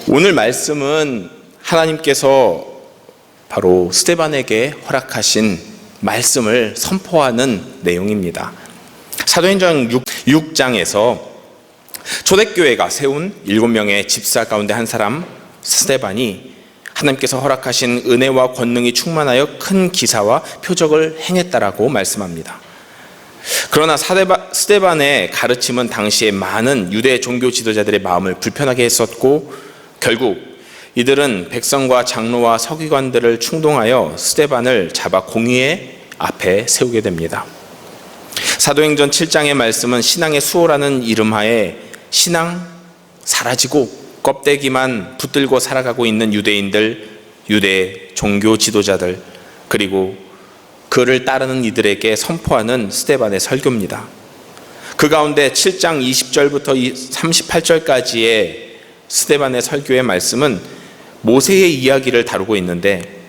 오늘 말씀은 하나님께서 바로 스데반에게 허락하신 말씀을 선포하는 내용입니다. 사도행전 6장에서 초대교회가 세운 7명의 집사 가운데 한 사람 스데반이 하나님께서 허락하신 은혜와 권능이 충만하여 큰 기사와 표적을 행했다라고 말씀합니다. 그러나 스데반의 가르침은 당시에 많은 유대 종교 지도자들의 마음을 불편하게 했었고, 결국 이들은 백성과 장로와 서기관들을 충동하여 스데반을 잡아 공의의 앞에 세우게 됩니다. 사도행전 7장의 말씀은 신앙의 수호라는 이름하에 신앙 사라지고 껍데기만 붙들고 살아가고 있는 유대인들, 유대 종교 지도자들, 그리고 그를 따르는 이들에게 선포하는 스데반의 설교입니다. 그 가운데 7장 20절부터 38절까지의 스데반의 설교의 말씀은 모세의 이야기를 다루고 있는데,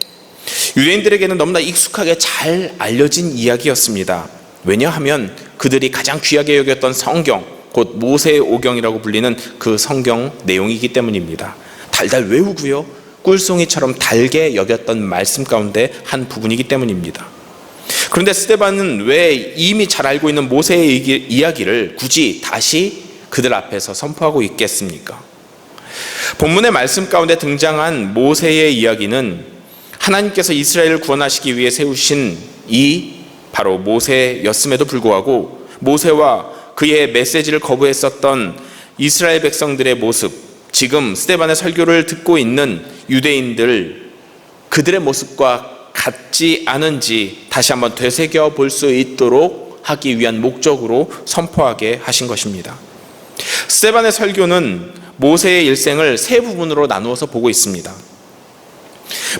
유대인들에게는 너무나 익숙하게 잘 알려진 이야기였습니다. 왜냐하면 그들이 가장 귀하게 여겼던 성경, 곧 모세의 오경이라고 불리는 그 성경 내용이기 때문입니다. 달달 외우고요, 꿀송이처럼 달게 여겼던 말씀 가운데 한 부분이기 때문입니다. 그런데 스데반은 왜 이미 잘 알고 있는 모세의 이야기를 굳이 다시 그들 앞에서 선포하고 있겠습니까? 본문의 말씀 가운데 등장한 모세의 이야기는 하나님께서 이스라엘을 구원하시기 위해 세우신 이 바로 모세였음에도 불구하고, 모세와 그의 메시지를 거부했었던 이스라엘 백성들의 모습, 지금 스데반의 설교를 듣고 있는 유대인들, 그들의 모습과 같지 않은지 다시 한번 되새겨 볼 수 있도록 하기 위한 목적으로 선포하게 하신 것입니다. 스데반의 설교는 모세의 일생을 세 부분으로 나누어서 보고 있습니다.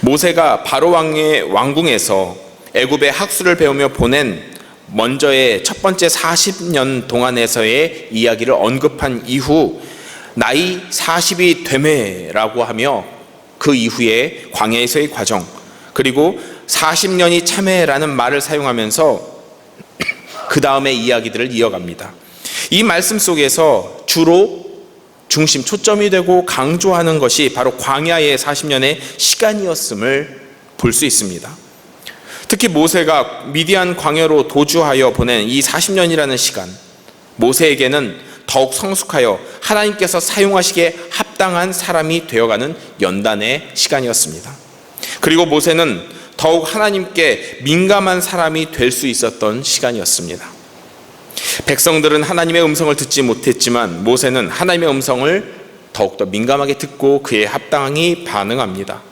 모세가 바로 왕의 왕궁에서 애굽의 학술을 배우며 보낸 먼저의 첫 번째 40년 동안에서의 이야기를 언급한 이후 나이 40이 되매라고 하며 그 이후에 광야에서의 과정, 그리고 40년이 참회라는 말을 사용하면서 그 다음의 이야기들을 이어갑니다. 이 말씀 속에서 주로 중심, 초점이 되고 강조하는 것이 바로 광야의 40년의 시간이었음을 볼 수 있습니다. 특히 모세가 미디안 광야로 도주하여 보낸 이 40년이라는 시간, 모세에게는 더욱 성숙하여 하나님께서 사용하시기에 합당한 사람이 되어가는 연단의 시간이었습니다. 그리고 모세는 더욱 하나님께 민감한 사람이 될 수 있었던 시간이었습니다. 백성들은 하나님의 음성을 듣지 못했지만 모세는 하나님의 음성을 더욱더 민감하게 듣고 그에 합당히 반응합니다.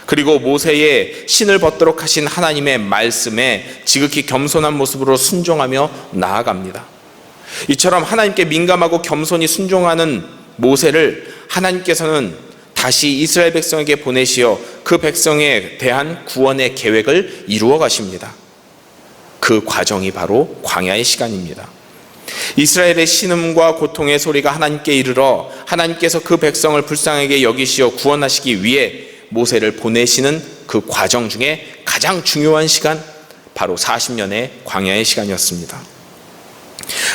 그리고 모세의 신을 벗도록 하신 하나님의 말씀에 지극히 겸손한 모습으로 순종하며 나아갑니다. 이처럼 하나님께 민감하고 겸손히 순종하는 모세를 하나님께서는 다시 이스라엘 백성에게 보내시어 그 백성에 대한 구원의 계획을 이루어 가십니다. 그 과정이 바로 광야의 시간입니다. 이스라엘의 신음과 고통의 소리가 하나님께 이르러 하나님께서 그 백성을 불쌍하게 여기시어 구원하시기 위해 모세를 보내시는 그 과정 중에 가장 중요한 시간, 바로 40년의 광야의 시간이었습니다.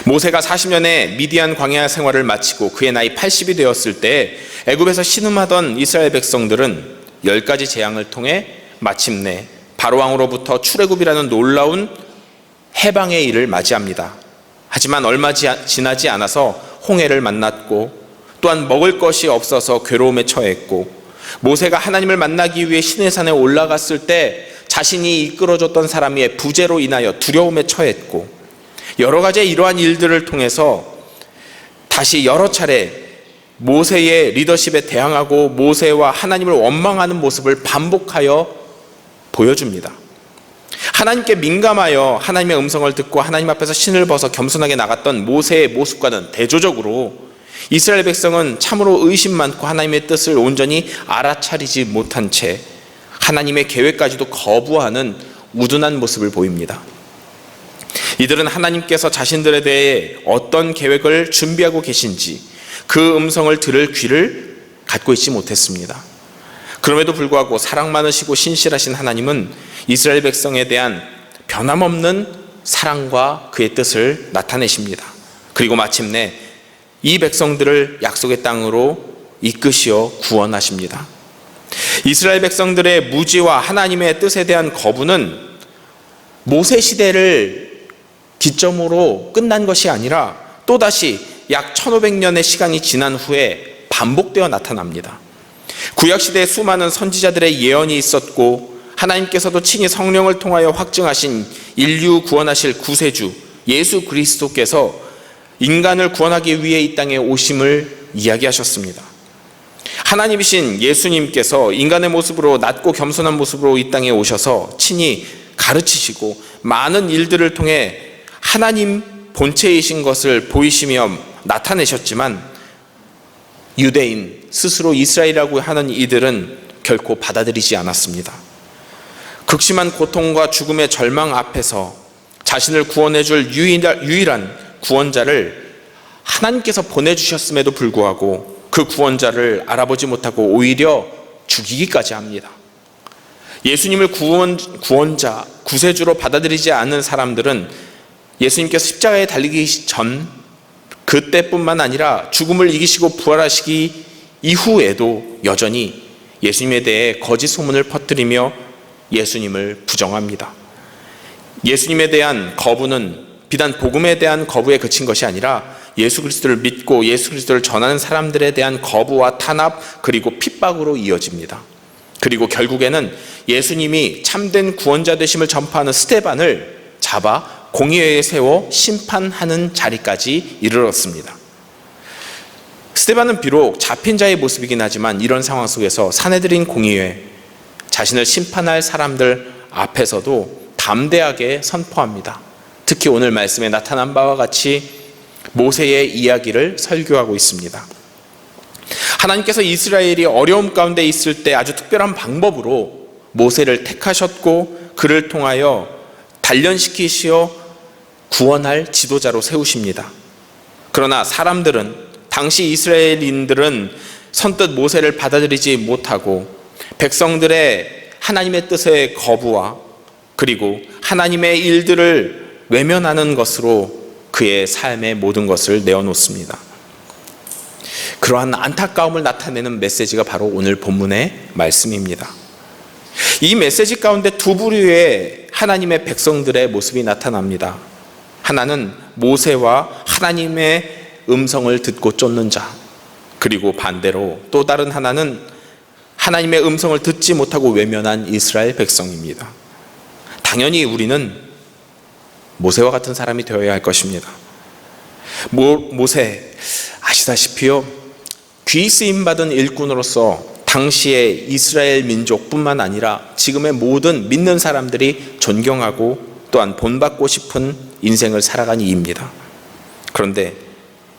모세가 40년의 미디안 광야 생활을 마치고 그의 나이 80이 되었을 때 애굽에서 신음하던 이스라엘 백성들은 10가지 재앙을 통해 마침내 바로왕으로부터 출애굽이라는 놀라운 해방의 일을 맞이합니다. 하지만 얼마 지나지 않아서 홍해를 만났고, 또한 먹을 것이 없어서 괴로움에 처했고, 모세가 하나님을 만나기 위해 시내산에 올라갔을 때 자신이 이끌어줬던 사람의 부재로 인하여 두려움에 처했고, 여러 가지 이러한 일들을 통해서 다시 여러 차례 모세의 리더십에 대항하고 모세와 하나님을 원망하는 모습을 반복하여 보여줍니다. 하나님께 민감하여 하나님의 음성을 듣고 하나님 앞에서 신을 벗어 겸손하게 나갔던 모세의 모습과는 대조적으로 이스라엘 백성은 참으로 의심 많고 하나님의 뜻을 온전히 알아차리지 못한 채 하나님의 계획까지도 거부하는 우둔한 모습을 보입니다. 이들은 하나님께서 자신들에 대해 어떤 계획을 준비하고 계신지 그 음성을 들을 귀를 갖고 있지 못했습니다. 그럼에도 불구하고 사랑 많으시고 신실하신 하나님은 이스라엘 백성에 대한 변함없는 사랑과 그의 뜻을 나타내십니다. 그리고 마침내 이 백성들을 약속의 땅으로 이끄시어 구원하십니다. 이스라엘 백성들의 무지와 하나님의 뜻에 대한 거부는 모세 시대를 기점으로 끝난 것이 아니라 또다시 약 1500년의 시간이 지난 후에 반복되어 나타납니다. 구약시대에 수많은 선지자들의 예언이 있었고 하나님께서도 친히 성령을 통하여 확증하신 인류 구원하실 구세주 예수 그리스도께서 인간을 구원하기 위해 이 땅에 오심을 이야기하셨습니다. 하나님이신 예수님께서 인간의 모습으로 낮고 겸손한 모습으로 이 땅에 오셔서 친히 가르치시고 많은 일들을 통해 하나님 본체이신 것을 보이시며 나타내셨지만 유대인 스스로 이스라엘이라고 하는 이들은 결코 받아들이지 않았습니다. 극심한 고통과 죽음의 절망 앞에서 자신을 구원해 줄 유일한 구원자를 하나님께서 보내주셨음에도 불구하고 그 구원자를 알아보지 못하고 오히려 죽이기까지 합니다. 예수님을 구원자, 구세주로 받아들이지 않는 사람들은 예수님께서 십자가에 달리기 전 그때뿐만 아니라 죽음을 이기시고 부활하시기 이후에도 여전히 예수님에 대해 거짓 소문을 퍼뜨리며 예수님을 부정합니다. 예수님에 대한 거부는 비단 복음에 대한 거부에 그친 것이 아니라 예수 그리스도를 믿고 예수 그리스도를 전하는 사람들에 대한 거부와 탄압 그리고 핍박으로 이어집니다. 그리고 결국에는 예수님이 참된 구원자 되심을 전파하는 스데반을 잡아 공의회에 세워 심판하는 자리까지 이르렀습니다. 스데반은 비록 잡힌 자의 모습이긴 하지만 이런 상황 속에서 사내들인 공의회, 자신을 심판할 사람들 앞에서도 담대하게 선포합니다. 특히 오늘 말씀에 나타난 바와 같이 모세의 이야기를 설교하고 있습니다. 하나님께서 이스라엘이 어려움 가운데 있을 때 아주 특별한 방법으로 모세를 택하셨고 그를 통하여 단련시키시어 구원할 지도자로 세우십니다. 그러나 사람들은, 당시 이스라엘인들은 선뜻 모세를 받아들이지 못하고 백성들의 하나님의 뜻의 거부와 그리고 하나님의 일들을 외면하는 것으로 그의 삶의 모든 것을 내어놓습니다. 그러한 안타까움을 나타내는 메시지가 바로 오늘 본문의 말씀입니다. 이 메시지 가운데 두 부류의 하나님의 백성들의 모습이 나타납니다. 하나는 모세와 하나님의 음성을 듣고 쫓는 자, 그리고 반대로 또 다른 하나는 하나님의 음성을 듣지 못하고 외면한 이스라엘 백성입니다. 당연히 우리는 모세와 같은 사람이 되어야 할 것입니다. 모세 아시다시피요, 귀 쓰임 받은 일꾼으로서 당시의 이스라엘 민족뿐만 아니라 지금의 모든 믿는 사람들이 존경하고 또한 본받고 싶은 인생을 살아간 이입니다. 그런데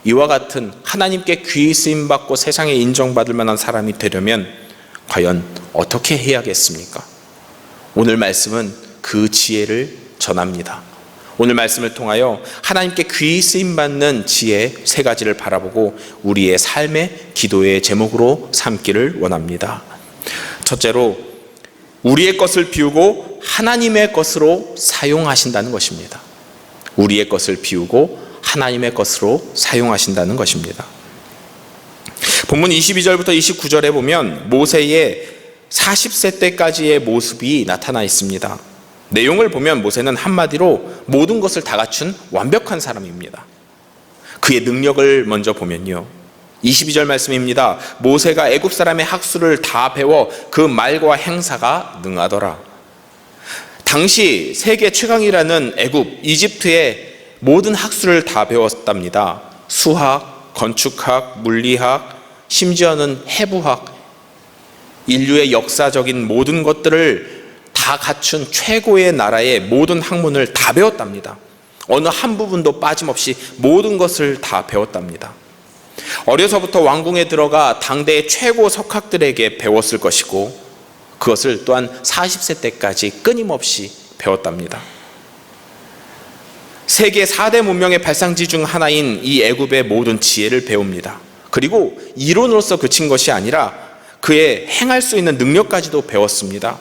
이와 같은 하나님께 귀 쓰임 받고 세상에 인정받을 만한 사람이 되려면 과연 어떻게 해야겠습니까? 오늘 말씀은 그 지혜를 전합니다. 오늘 말씀을 통하여 하나님께 귀 쓰임 받는 지혜 세 가지를 바라보고 우리의 삶의 기도의 제목으로 삼기를 원합니다. 첫째로, 우리의 것을 비우고 하나님의 것으로 사용하신다는 것입니다. 우리의 것을 비우고 하나님의 것으로 사용하신다는 것입니다. 본문 22절부터 29절에 보면 모세의 40세 때까지의 모습이 나타나 있습니다. 내용을 보면 모세는 한마디로 모든 것을 다 갖춘 완벽한 사람입니다. 그의 능력을 먼저 보면요, 22절 말씀입니다. 모세가 애굽 사람의 학수를 다 배워 그 말과 행사가 능하더라. 당시 세계 최강이라는 애굽, 이집트의 모든 학수를 다 배웠답니다. 수학, 건축학, 물리학, 심지어는 해부학, 인류의 역사적인 모든 것들을 다 갖춘 최고의 나라의 모든 학문을 다 배웠답니다. 어느 한 부분도 빠짐없이 모든 것을 다 배웠답니다. 어려서부터 왕궁에 들어가 당대의 최고 석학들에게 배웠을 것이고 그것을 또한 40세 때까지 끊임없이 배웠답니다. 세계 4대 문명의 발상지 중 하나인 이 애굽의 모든 지혜를 배웁니다. 그리고 이론으로서 그친 것이 아니라 그의 행할 수 있는 능력까지도 배웠습니다.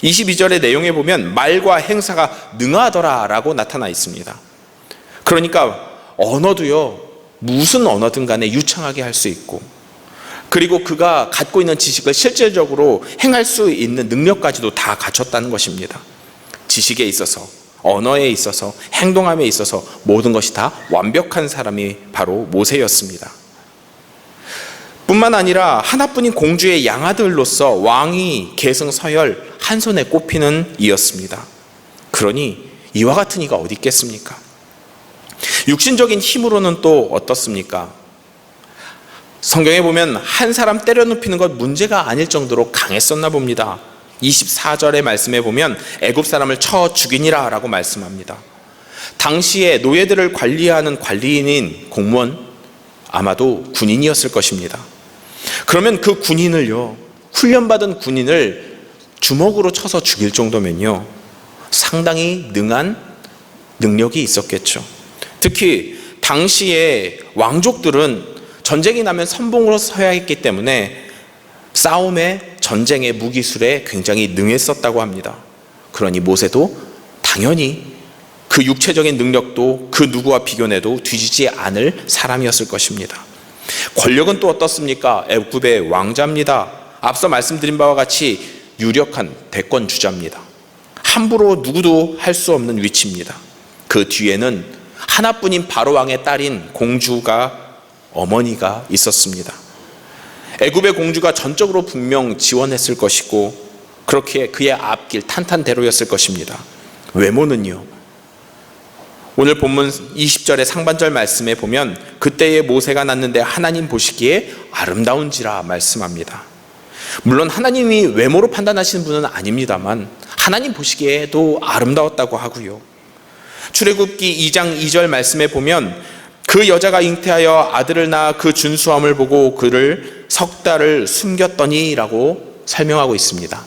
22절의 내용에 보면 말과 행사가 능하더라 라고 나타나 있습니다. 그러니까 언어도요, 무슨 언어든 간에 유창하게 할 수 있고 그리고 그가 갖고 있는 지식을 실질적으로 행할 수 있는 능력까지도 다 갖췄다는 것입니다. 지식에 있어서, 언어에 있어서, 행동함에 있어서 모든 것이 다 완벽한 사람이 바로 모세였습니다. 뿐만 아니라 하나뿐인 공주의 양아들로서 왕위, 계승, 서열 한 손에 꼽히는 이였습니다. 그러니 이와 같은 이가 어디 있겠습니까? 육신적인 힘으로는 또 어떻습니까? 성경에 보면 한 사람 때려눕히는 것 문제가 아닐 정도로 강했었나 봅니다. 24절의 말씀에 보면 애굽 사람을 쳐 죽이니라 라고 말씀합니다. 당시에 노예들을 관리하는 관리인인 공무원, 아마도 군인이었을 것입니다. 그러면 그 군인을요, 훈련받은 군인을 주먹으로 쳐서 죽일 정도면요, 상당히 능한 능력이 있었겠죠. 특히 당시에 왕족들은 전쟁이 나면 선봉으로 서야 했기 때문에 싸움에, 전쟁의 무기술에 굉장히 능했었다고 합니다. 그러니 모세도 당연히 그 육체적인 능력도 그 누구와 비교해도 뒤지지 않을 사람이었을 것입니다. 권력은 또 어떻습니까? 애굽의 왕자입니다. 앞서 말씀드린 바와 같이 유력한 대권 주자입니다. 함부로 누구도 할 수 없는 위치입니다. 그 뒤에는 하나뿐인 바로왕의 딸인 공주가, 어머니가 있었습니다. 애굽의 공주가 전적으로 분명 지원했을 것이고 그렇게 그의 앞길 탄탄대로였을 것입니다. 외모는요, 오늘 본문 20절의 상반절 말씀에 보면 그때의 모세가 났는데 하나님 보시기에 아름다운지라 말씀합니다. 물론 하나님이 외모로 판단하시는 분은 아닙니다만 하나님 보시기에도 아름다웠다고 하고요. 출애굽기 2장 2절 말씀에 보면 그 여자가 잉태하여 아들을 낳아 그 준수함을 보고 그를 석 달을 숨겼더니 라고 설명하고 있습니다.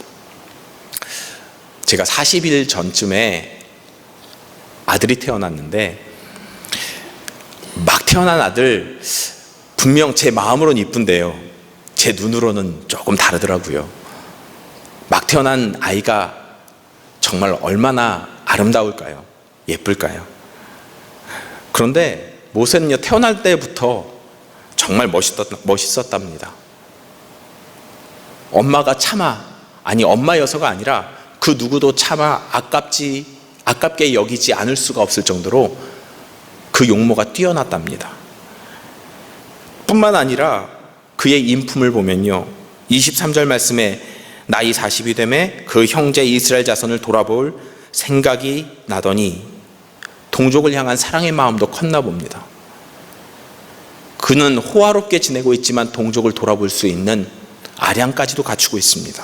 제가 40일 전쯤에 아들이 태어났는데 막 태어난 아들 분명 제 마음으로는 이쁜데요, 제 눈으로는 조금 다르더라고요. 막 태어난 아이가 정말 얼마나 아름다울까요? 예쁠까요? 그런데 모세는요, 태어날 때부터 정말 멋있었답니다. 엄마가 차마, 아니 엄마여서가 아니라 그 누구도 차마 아깝게 여기지 않을 수가 없을 정도로 그 용모가 뛰어났답니다. 뿐만 아니라 그의 인품을 보면요, 23절 말씀에 나이 40이 되매 그 형제 이스라엘 자손을 돌아볼 생각이 나더니 동족을 향한 사랑의 마음도 컸나 봅니다. 그는 호화롭게 지내고 있지만 동족을 돌아볼 수 있는 아량까지도 갖추고 있습니다.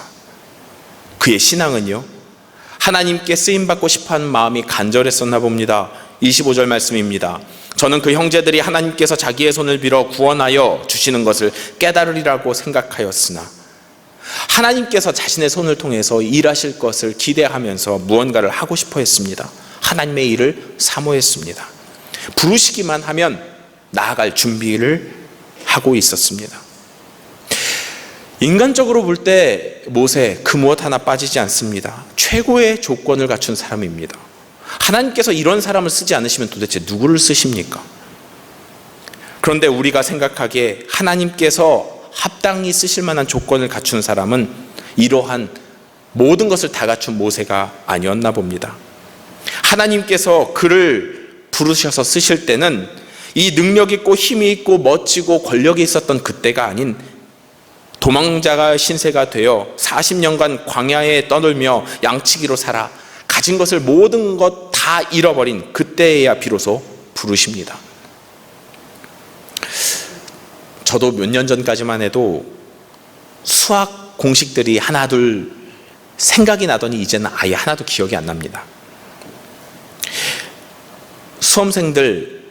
그의 신앙은요, 하나님께 쓰임받고 싶어하는 마음이 간절했었나 봅니다. 25절 말씀입니다. 저는 그 형제들이 하나님께서 자기의 손을 빌어 구원하여 주시는 것을 깨달으리라고 생각하였으나 하나님께서 자신의 손을 통해서 일하실 것을 기대하면서 무언가를 하고 싶어 했습니다. 하나님의 일을 사모했습니다. 부르시기만 하면 나아갈 준비를 하고 있었습니다. 인간적으로 볼 때 모세 그 무엇 하나 빠지지 않습니다. 최고의 조건을 갖춘 사람입니다. 하나님께서 이런 사람을 쓰지 않으시면 도대체 누구를 쓰십니까? 그런데 우리가 생각하기에 하나님께서 합당히 쓰실 만한 조건을 갖춘 사람은 이러한 모든 것을 다 갖춘 모세가 아니었나 봅니다. 하나님께서 그를 부르셔서 쓰실 때는 이 능력 있고 힘이 있고 멋지고 권력이 있었던 그때가 아닌 도망자가 신세가 되어 40년간 광야에 떠돌며 양치기로 살아 가진 것을 모든 것 다 잃어버린 그때에야 비로소 부르십니다. 저도 몇 년 전까지만 해도 수학 공식들이 하나 둘 생각이 나더니 이제는 아예 하나도 기억이 안 납니다. 수험생들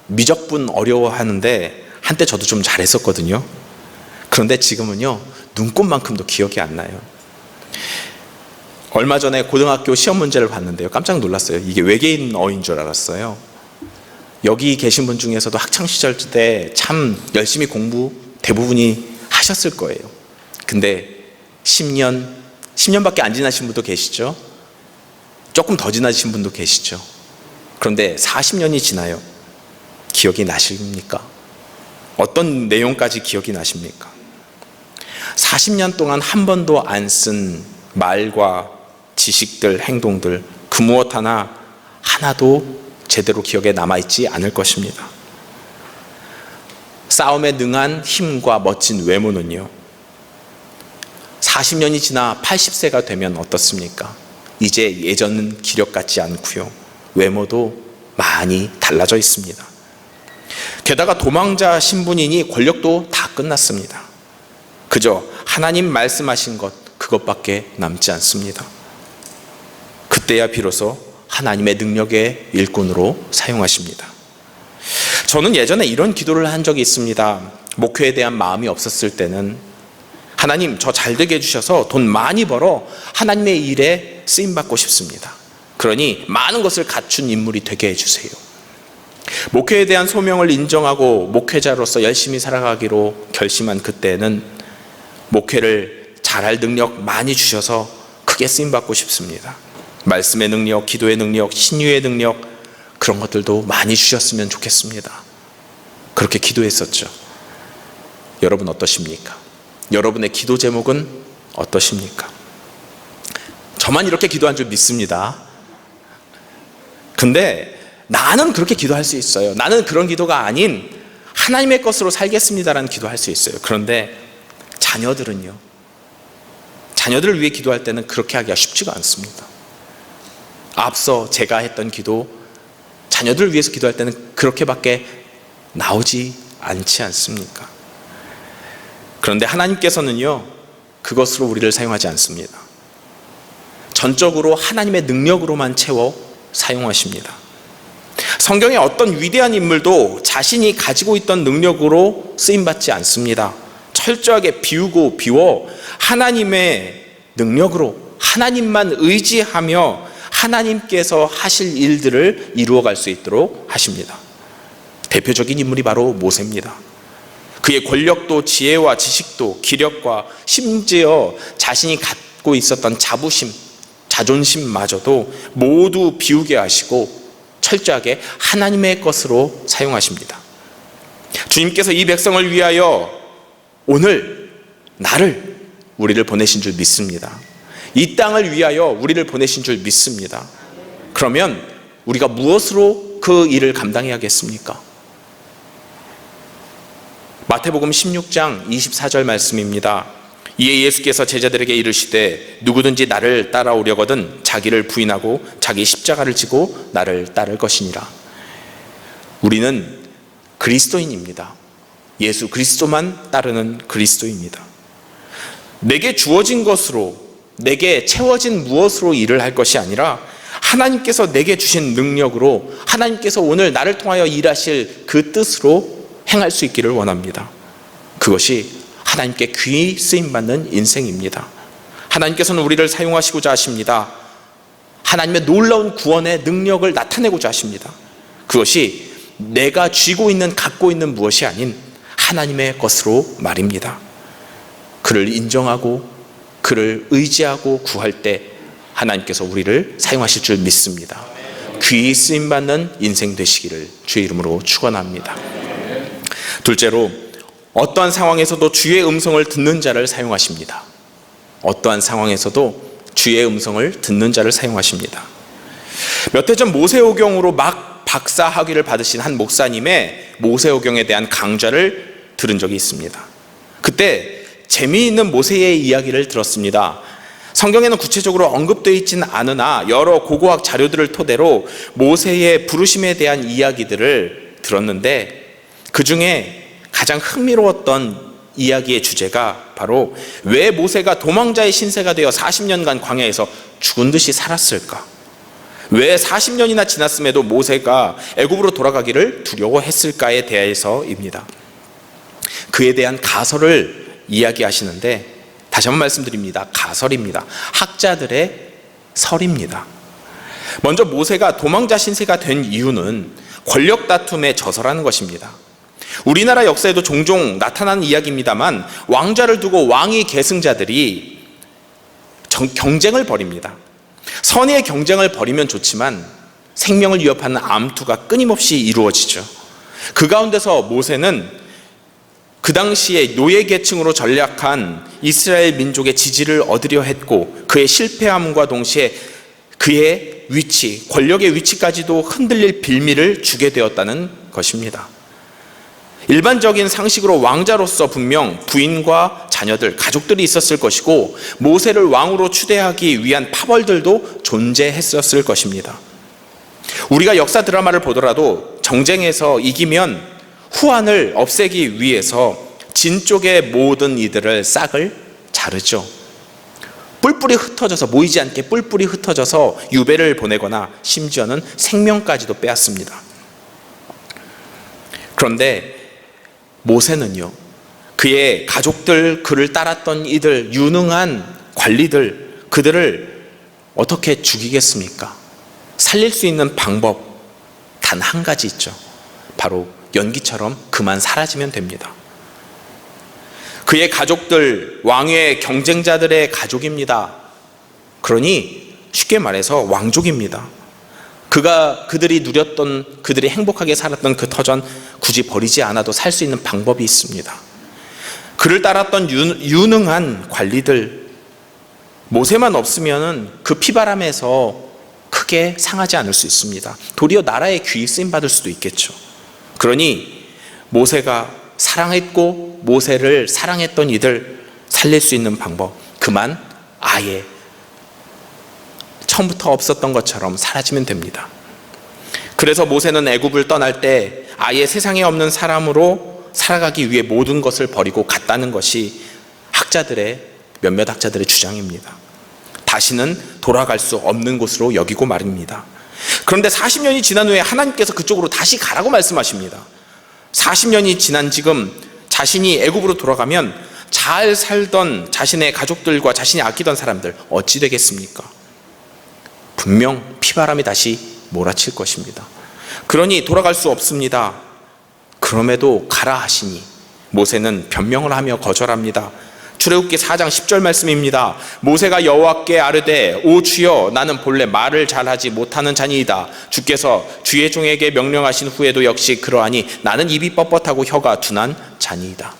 미적분 어려워하는데 한때 저도 좀 잘했었거든요. 그런데 지금은요, 눈곱만큼도 기억이 안 나요. 얼마 전에 고등학교 시험 문제를 봤는데요, 깜짝 놀랐어요. 이게 외계인어인 줄 알았어요. 여기 계신 분 중에서도 학창시절 때 참 열심히 공부 대부분이 하셨을 거예요. 근데 10년밖에 안 지나신 분도 계시죠? 조금 더 지나신 분도 계시죠? 그런데 40년이 지나요. 기억이 나십니까? 어떤 내용까지 기억이 나십니까? 40년 동안 한 번도 안 쓴 말과 지식들, 행동들, 그 무엇 하나도 제대로 기억에 남아있지 않을 것입니다. 싸움에 능한 힘과 멋진 외모는요, 40년이 지나 80세가 되면 어떻습니까? 이제 예전 기력 같지 않고요, 외모도 많이 달라져 있습니다. 게다가 도망자 신분이니 권력도 다 끝났습니다. 그저 하나님 말씀하신 것, 그것밖에 남지 않습니다. 그때야 비로소 하나님의 능력의 일꾼으로 사용하십니다. 저는 예전에 이런 기도를 한 적이 있습니다. 목회에 대한 마음이 없었을 때는, 하나님, 저 잘되게 해주셔서 돈 많이 벌어 하나님의 일에 쓰임받고 싶습니다. 그러니 많은 것을 갖춘 인물이 되게 해주세요. 목회에 대한 소명을 인정하고 목회자로서 열심히 살아가기로 결심한 그때는 목회를 잘할 능력 많이 주셔서 크게 쓰임받고 싶습니다. 말씀의 능력, 기도의 능력, 신유의 능력, 그런 것들도 많이 주셨으면 좋겠습니다. 그렇게 기도했었죠. 여러분 어떠십니까? 여러분의 기도 제목은 어떠십니까? 저만 이렇게 기도한 줄 믿습니다. 근데 나는 그렇게 기도할 수 있어요. 나는 그런 기도가 아닌 하나님의 것으로 살겠습니다라는 기도할 수 있어요. 그런데 자녀들은요, 자녀들을 위해 기도할 때는 그렇게 하기가 쉽지가 않습니다. 앞서 제가 했던 기도, 자녀들을 위해서 기도할 때는 그렇게밖에 나오지 않지 않습니까? 그런데 하나님께서는요, 그것으로 우리를 사용하지 않습니다. 전적으로 하나님의 능력으로만 채워 사용하십니다. 성경의 어떤 위대한 인물도 자신이 가지고 있던 능력으로 쓰임받지 않습니다. 철저하게 비워 하나님의 능력으로, 하나님만 의지하며 하나님께서 하실 일들을 이루어갈 수 있도록 하십니다. 대표적인 인물이 바로 모세입니다. 그의 권력도 지혜와 지식도 기력과 심지어 자신이 갖고 있었던 자부심, 자존심마저도 모두 비우게 하시고 철저하게 하나님의 것으로 사용하십니다. 주님께서 이 백성을 위하여 오늘 나를, 우리를 보내신 줄 믿습니다. 이 땅을 위하여 우리를 보내신 줄 믿습니다. 그러면 우리가 무엇으로 그 일을 감당해야겠습니까? 마태복음 16장 24절 말씀입니다. 이에 예수께서 제자들에게 이르시되 누구든지 나를 따라오려거든 자기를 부인하고 자기 십자가를 지고 나를 따를 것이니라. 우리는 그리스도인입니다. 예수 그리스도만 따르는 그리스도입니다. 내게 주어진 것으로, 내게 채워진 무엇으로 일을 할 것이 아니라 하나님께서 내게 주신 능력으로, 하나님께서 오늘 나를 통하여 일하실 그 뜻으로 행할 수 있기를 원합니다. 그것이 하나님께 귀히 쓰임받는 인생입니다. 하나님께서는 우리를 사용하시고자 하십니다. 하나님의 놀라운 구원의 능력을 나타내고자 하십니다. 그것이 내가 쥐고 있는, 갖고 있는 무엇이 아닌 하나님의 것으로 말입니다. 그를 인정하고 그를 의지하고 구할 때 하나님께서 우리를 사용하실 줄 믿습니다. 귀히 쓰임받는 인생 되시기를 주의 이름으로 축원합니다. 둘째로, 어떠한 상황에서도 주의 음성을 듣는 자를 사용하십니다. 어떠한 상황에서도 주의 음성을 듣는 자를 사용하십니다. 몇 해 전 모세오경으로 막 박사학위를 받으신 한 목사님의 모세오경에 대한 강좌를 들은 적이 있습니다. 그때 재미있는 모세의 이야기를 들었습니다. 성경에는 구체적으로 언급되어 있지는 않으나 여러 고고학 자료들을 토대로 모세의 부르심에 대한 이야기들을 들었는데, 그 중에 가장 흥미로웠던 이야기의 주제가 바로 왜 모세가 도망자의 신세가 되어 40년간 광야에서 죽은 듯이 살았을까? 왜 40년이나 지났음에도 모세가 애굽으로 돌아가기를 두려워했을까에 대해서입니다. 그에 대한 가설을 이야기하시는데, 다시 한번 말씀드립니다. 가설입니다. 학자들의 설입니다. 먼저 모세가 도망자 신세가 된 이유는 권력 다툼에 져서라는 것입니다. 우리나라 역사에도 종종 나타나는 이야기입니다만, 왕좌를 두고 왕위 계승자들이 경쟁을 벌입니다. 선의의 경쟁을 벌이면 좋지만 생명을 위협하는 암투가 끊임없이 이루어지죠. 그 가운데서 모세는 그 당시에 노예계층으로 전락한 이스라엘 민족의 지지를 얻으려 했고, 그의 실패함과 동시에 그의 위치, 권력의 위치까지도 흔들릴 빌미를 주게 되었다는 것입니다. 일반적인 상식으로 왕자로서 분명 부인과 자녀들, 가족들이 있었을 것이고, 모세를 왕으로 추대하기 위한 파벌들도 존재했었을 것입니다. 우리가 역사 드라마를 보더라도 정쟁에서 이기면 후환을 없애기 위해서 진 쪽의 모든 이들을 싹을 자르죠. 뿔뿔이 흩어져서, 모이지 않게 뿔뿔이 흩어져서 유배를 보내거나 심지어는 생명까지도 빼앗습니다. 그런데 모세는요, 그의 가족들, 그를 따랐던 이들, 유능한 관리들, 그들을 어떻게 죽이겠습니까? 살릴 수 있는 방법 단 한 가지 있죠. 바로 연기처럼 그만 사라지면 됩니다. 그의 가족들, 왕의 경쟁자들의 가족입니다. 그러니 쉽게 말해서 왕족입니다. 그들이 누렸던, 그들이 행복하게 살았던 그 터전 굳이 버리지 않아도 살 수 있는 방법이 있습니다. 그를 따랐던 유능한 관리들, 모세만 없으면 그 피바람에서 크게 상하지 않을 수 있습니다. 도리어 나라의 귀히 쓰임 받을 수도 있겠죠. 그러니 모세가 사랑했고 모세를 사랑했던 이들 살릴 수 있는 방법, 그만 아예 처음부터 없었던 것처럼 사라지면 됩니다. 그래서 모세는 애굽을 떠날 때 아예 세상에 없는 사람으로 살아가기 위해 모든 것을 버리고 갔다는 것이 몇몇 학자들의 주장입니다. 다시는 돌아갈 수 없는 곳으로 여기고 말입니다. 그런데 40년이 지난 후에 하나님께서 그쪽으로 다시 가라고 말씀하십니다. 40년이 지난 지금 자신이 애굽으로 돌아가면 잘 살던 자신의 가족들과 자신이 아끼던 사람들 어찌 되겠습니까? 분명 피바람이 다시 몰아칠 것입니다. 그러니 돌아갈 수 없습니다. 그럼에도 가라 하시니 모세는 변명을 하며 거절합니다. 출애굽기 4장 10절 말씀입니다. 모세가 여호와께 아뢰되 오 주여, 나는 본래 말을 잘하지 못하는 자니이다. 주께서 주의 종에게 명령하신 후에도 역시 그러하니 나는 입이 뻣뻣하고 혀가 둔한 자니이다.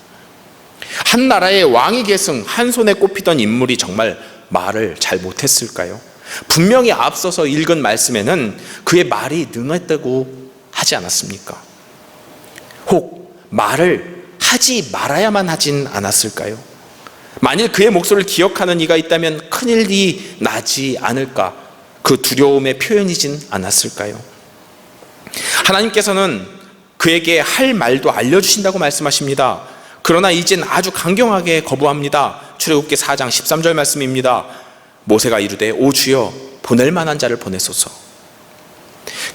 한 나라의 왕위 계승 한 손에 꼽히던 인물이 정말 말을 잘 못했을까요? 분명히 앞서서 읽은 말씀에는 그의 말이 능했다고 하지 않았습니까? 혹 말을 하지 말아야만 하진 않았을까요? 만일 그의 목소리를 기억하는 이가 있다면 큰일이 나지 않을까, 그 두려움의 표현이진 않았을까요? 하나님께서는 그에게 할 말도 알려주신다고 말씀하십니다. 그러나 이젠 아주 강경하게 거부합니다. 출애굽기 4장 13절 말씀입니다. 모세가 이르되 오 주여, 보낼 만한 자를 보내소서.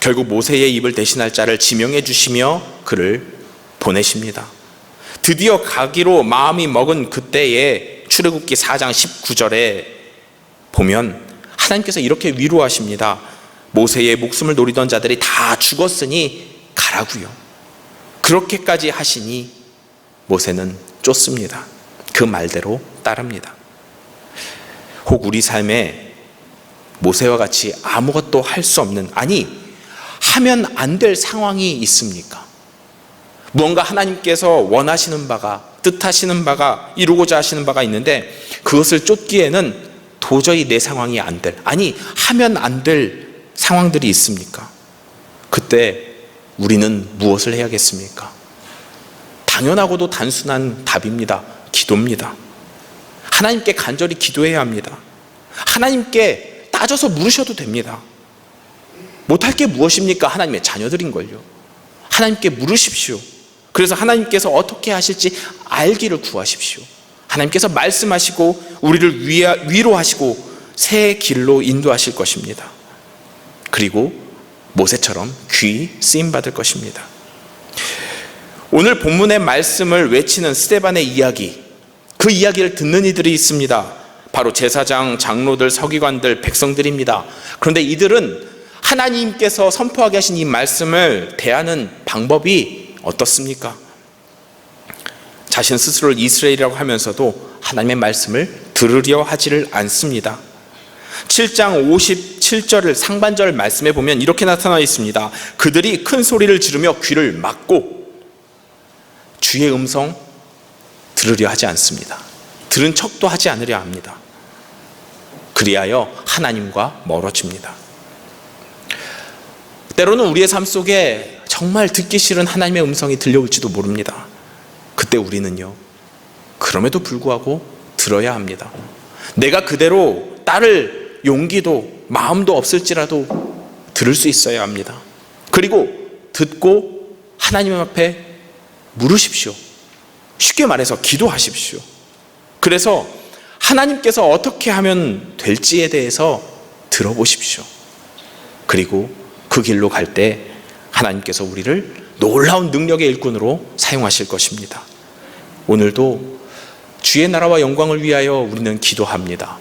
결국 모세의 입을 대신할 자를 지명해 주시며 그를 보내십니다. 드디어 가기로 마음이 먹은 그때에 출애굽기 4장 19절에 보면 하나님께서 이렇게 위로하십니다. 모세의 목숨을 노리던 자들이 다 죽었으니 가라고요. 그렇게까지 하시니 모세는 쫓습니다. 그 말대로 따릅니다. 혹 우리 삶에 모세와 같이 아무것도 할 수 없는, 아니 하면 안 될 상황이 있습니까? 무언가 하나님께서 원하시는 바가, 뜻하시는 바가, 이루고자 하시는 바가 있는데 그것을 쫓기에는 도저히 내 상황이 안 될, 아니 하면 안 될 상황들이 있습니까? 그때 우리는 무엇을 해야겠습니까? 당연하고도 단순한 답입니다. 기도입니다. 하나님께 간절히 기도해야 합니다. 하나님께 따져서 물으셔도 됩니다. 못할 게 무엇입니까? 하나님의 자녀들인걸요. 하나님께 물으십시오. 그래서 하나님께서 어떻게 하실지 알기를 구하십시오. 하나님께서 말씀하시고 우리를 위로하시고 새 길로 인도하실 것입니다. 그리고 모세처럼 귀히 쓰임받을 것입니다. 오늘 본문의 말씀을 외치는 스데반의 이야기, 그 이야기를 듣는 이들이 있습니다. 바로 제사장, 장로들, 서기관들, 백성들입니다. 그런데 이들은 하나님께서 선포하게 하신 이 말씀을 대하는 방법이 어떻습니까? 자신 스스로를 이스라엘이라고 하면서도 하나님의 말씀을 들으려 하지를 않습니다. 7장 57절 상반절 말씀에 보면 이렇게 나타나 있습니다. 그들이 큰 소리를 지르며 귀를 막고 주의 음성 들으려 하지 않습니다. 들은 척도 하지 않으려 합니다. 그리하여 하나님과 멀어집니다. 때로는 우리의 삶 속에 정말 듣기 싫은 하나님의 음성이 들려올지도 모릅니다. 그때 우리는요, 그럼에도 불구하고 들어야 합니다. 내가 그대로 따를 용기도 마음도 없을지라도 들을 수 있어야 합니다. 그리고 듣고 하나님 앞에 물으십시오. 쉽게 말해서 기도하십시오. 그래서 하나님께서 어떻게 하면 될지에 대해서 들어보십시오. 그리고 그 길로 갈 때 하나님께서 우리를 놀라운 능력의 일꾼으로 사용하실 것입니다. 오늘도 주의 나라와 영광을 위하여 우리는 기도합니다.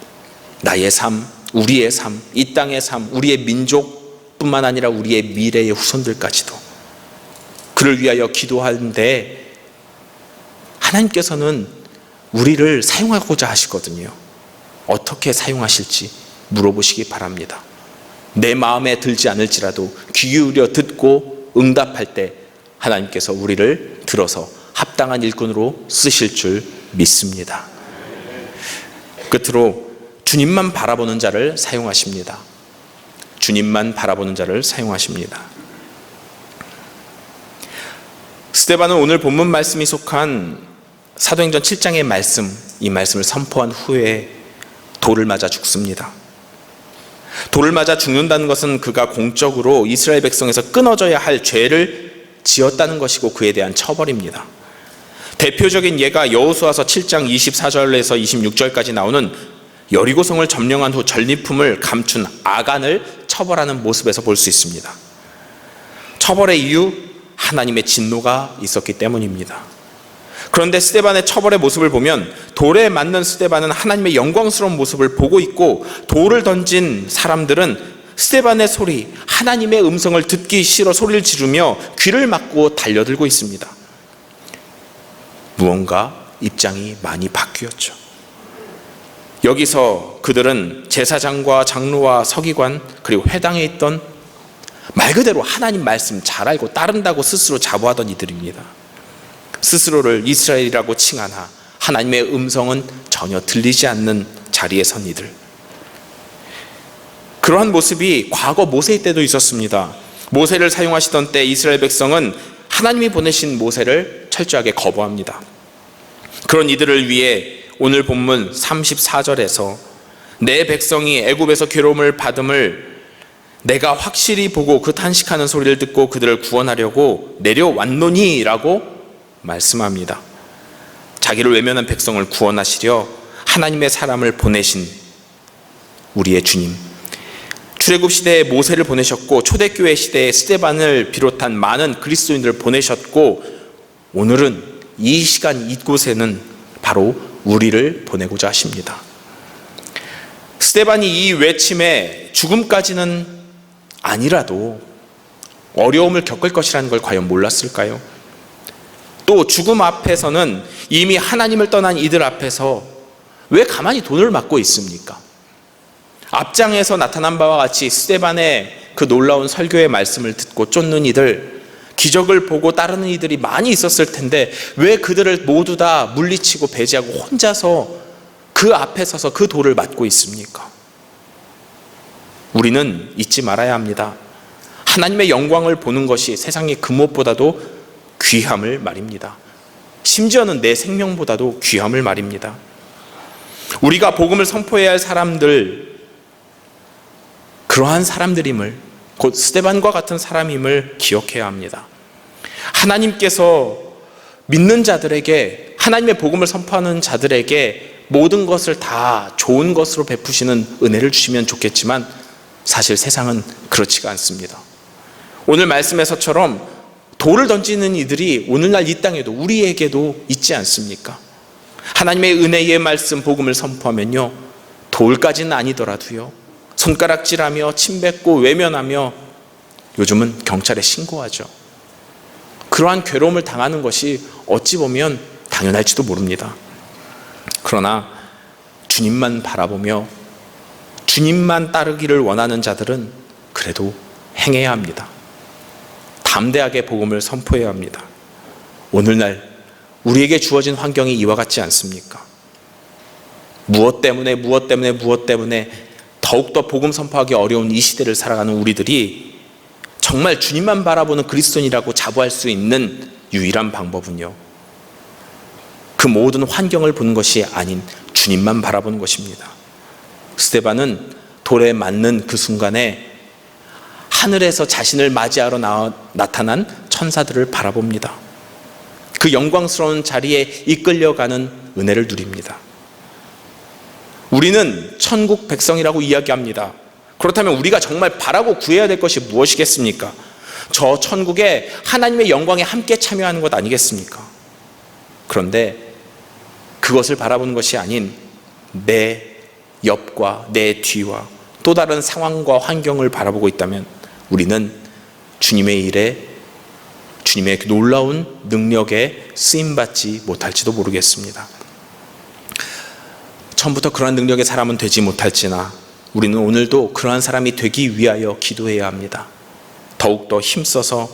나의 삶, 우리의 삶, 이 땅의 삶, 우리의 민족뿐만 아니라 우리의 미래의 후손들까지도 그를 위하여 기도하는데 하나님께서는 우리를 사용하고자 하시거든요. 어떻게 사용하실지 물어보시기 바랍니다. 내 마음에 들지 않을지라도 귀 기울여 듣고 응답할 때 하나님께서 우리를 들어서 합당한 일꾼으로 쓰실 줄 믿습니다. 끝으로 주님만 바라보는 자를 사용하십니다. 주님만 바라보는 자를 사용하십니다. 스데반은 오늘 본문 말씀이 속한 사도행전 7장의 말씀, 이 말씀을 선포한 후에 돌을 맞아 죽습니다. 돌을 맞아 죽는다는 것은 그가 공적으로 이스라엘 백성에서 끊어져야 할 죄를 지었다는 것이고 그에 대한 처벌입니다. 대표적인 예가 여호수아서 7장 24절에서 26절까지 나오는 여리고성을 점령한 후 전리품을 감춘 아간을 처벌하는 모습에서 볼 수 있습니다. 처벌의 이유, 하나님의 진노가 있었기 때문입니다. 그런데 스데반의 처벌의 모습을 보면 돌에 맞는 스데반은 하나님의 영광스러운 모습을 보고 있고 돌을 던진 사람들은 스데반의 소리, 하나님의 음성을 듣기 싫어 소리를 지르며 귀를 막고 달려들고 있습니다. 무언가 입장이 많이 바뀌었죠. 여기서 그들은 제사장과 장로와 서기관 그리고 회당에 있던 말 그대로 하나님 말씀 잘 알고 따른다고 스스로 자부하던 이들입니다. 스스로를 이스라엘이라고 칭하나 하나님의 음성은 전혀 들리지 않는 자리에 선 이들. 그러한 모습이 과거 모세 때도 있었습니다. 모세를 사용하시던 때 이스라엘 백성은 하나님이 보내신 모세를 철저하게 거부합니다. 그런 이들을 위해 오늘 본문 34절에서 내 백성이 애굽에서 괴로움을 받음을 내가 확실히 보고 그 탄식하는 소리를 듣고 그들을 구원하려고 내려왔노니 라고 말씀합니다. 자기를 외면한 백성을 구원하시려 하나님의 사람을 보내신 우리의 주님, 출애굽 시대에 모세를 보내셨고 초대교회 시대에 스데반을 비롯한 많은 그리스도인들을 보내셨고 오늘은 이 시간 이곳에는 바로 우리를 보내고자 하십니다. 스데반이 이 외침에 죽음까지는 아니라도 어려움을 겪을 것이라는 걸 과연 몰랐을까요? 또 죽음 앞에서는 이미 하나님을 떠난 이들 앞에서 왜 가만히 돈을 맞고 있습니까? 앞장에서 나타난 바와 같이 스데반의 그 놀라운 설교의 말씀을 듣고 쫓는 이들, 기적을 보고 따르는 이들이 많이 있었을 텐데 왜 그들을 모두 다 물리치고 배제하고 혼자서 그 앞에 서서 그 돌을 맞고 있습니까? 우리는 잊지 말아야 합니다. 하나님의 영광을 보는 것이 세상의 금옷보다도 귀함을 말입니다. 심지어는 내 생명보다도 귀함을 말입니다. 우리가 복음을 선포해야 할 사람들, 그러한 사람들임을, 곧 스데반과 같은 사람임을 기억해야 합니다. 하나님께서 믿는 자들에게, 하나님의 복음을 선포하는 자들에게 모든 것을 다 좋은 것으로 베푸시는 은혜를 주시면 좋겠지만 사실 세상은 그렇지가 않습니다. 오늘 말씀에서처럼 돌을 던지는 이들이 오늘날 이 땅에도 우리에게도 있지 않습니까? 하나님의 은혜의 말씀 복음을 선포하면요, 돌까지는 아니더라도요, 손가락질하며 침뱉고 외면하며 요즘은 경찰에 신고하죠. 그러한 괴로움을 당하는 것이 어찌 보면 당연할지도 모릅니다. 그러나 주님만 바라보며 주님만 따르기를 원하는 자들은 그래도 행해야 합니다. 담대하게 복음을 선포해야 합니다. 오늘날 우리에게 주어진 환경이 이와 같지 않습니까? 무엇 때문에 더욱더 복음 선포하기 어려운 이 시대를 살아가는 우리들이 정말 주님만 바라보는 그리스도인이라고 자부할 수 있는 유일한 방법은요, 그 모든 환경을 보는 것이 아닌 주님만 바라보는 것입니다. 스데반은 돌에 맞는 그 순간에 하늘에서 자신을 맞이하러 나타난 천사들을 바라봅니다. 그 영광스러운 자리에 이끌려가는 은혜를 누립니다. 우리는 천국 백성이라고 이야기합니다. 그렇다면 우리가 정말 바라고 구해야 될 것이 무엇이겠습니까? 저 천국에 하나님의 영광에 함께 참여하는 것 아니겠습니까? 그런데 그것을 바라보는 것이 아닌 내 옆과 내 뒤와 또 다른 상황과 환경을 바라보고 있다면 우리는 주님의 일에, 주님의 놀라운 능력에 쓰임받지 못할지도 모르겠습니다. 처음부터 그러한 능력의 사람은 되지 못할지나 우리는 오늘도 그러한 사람이 되기 위하여 기도해야 합니다. 더욱더 힘써서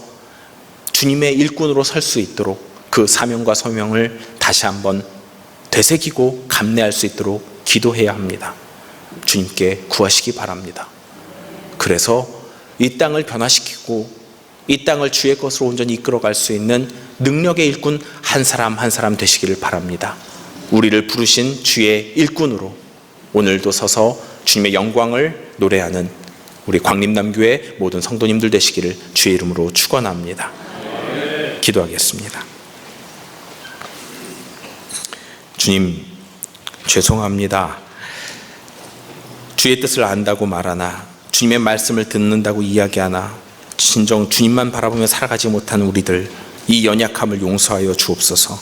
주님의 일꾼으로 설 수 있도록 그 사명과 소명을 다시 한번 되새기고 감내할 수 있도록 기도해야 합니다. 주님께 구하시기 바랍니다. 그래서 이 땅을 변화시키고 이 땅을 주의 것으로 온전히 이끌어갈 수 있는 능력의 일꾼 한 사람 한 사람 되시기를 바랍니다. 우리를 부르신 주의 일꾼으로 오늘도 서서 주님의 영광을 노래하는 우리 광림남교회 모든 성도님들 되시기를 주의 이름으로 축원합니다. 기도하겠습니다. 주님, 죄송합니다. 주의 뜻을 안다고 말하나 주님의 말씀을 듣는다고 이야기하나 진정 주님만 바라보며 살아가지 못하는 우리들, 이 연약함을 용서하여 주옵소서.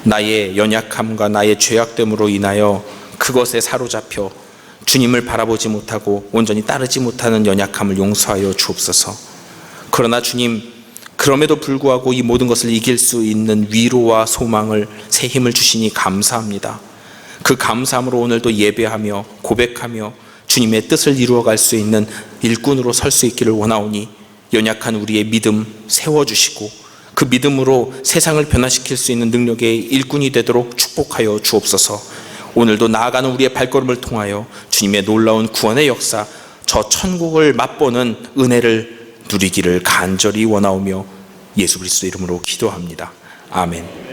나의 연약함과 나의 죄악됨으로 인하여 그것에 사로잡혀 주님을 바라보지 못하고 온전히 따르지 못하는 연약함을 용서하여 주옵소서. 그러나 주님, 그럼에도 불구하고 이 모든 것을 이길 수 있는 위로와 소망을, 새 힘을 주시니 감사합니다. 그 감사함으로 오늘도 예배하며 고백하며 주님의 뜻을 이루어갈 수 있는 일꾼으로 설 수 있기를 원하오니 연약한 우리의 믿음 세워주시고 그 믿음으로 세상을 변화시킬 수 있는 능력의 일꾼이 되도록 축복하여 주옵소서. 오늘도 나아가는 우리의 발걸음을 통하여 주님의 놀라운 구원의 역사, 저 천국을 맛보는 은혜를 누리기를 간절히 원하오며 예수 그리스도 이름으로 기도합니다. 아멘.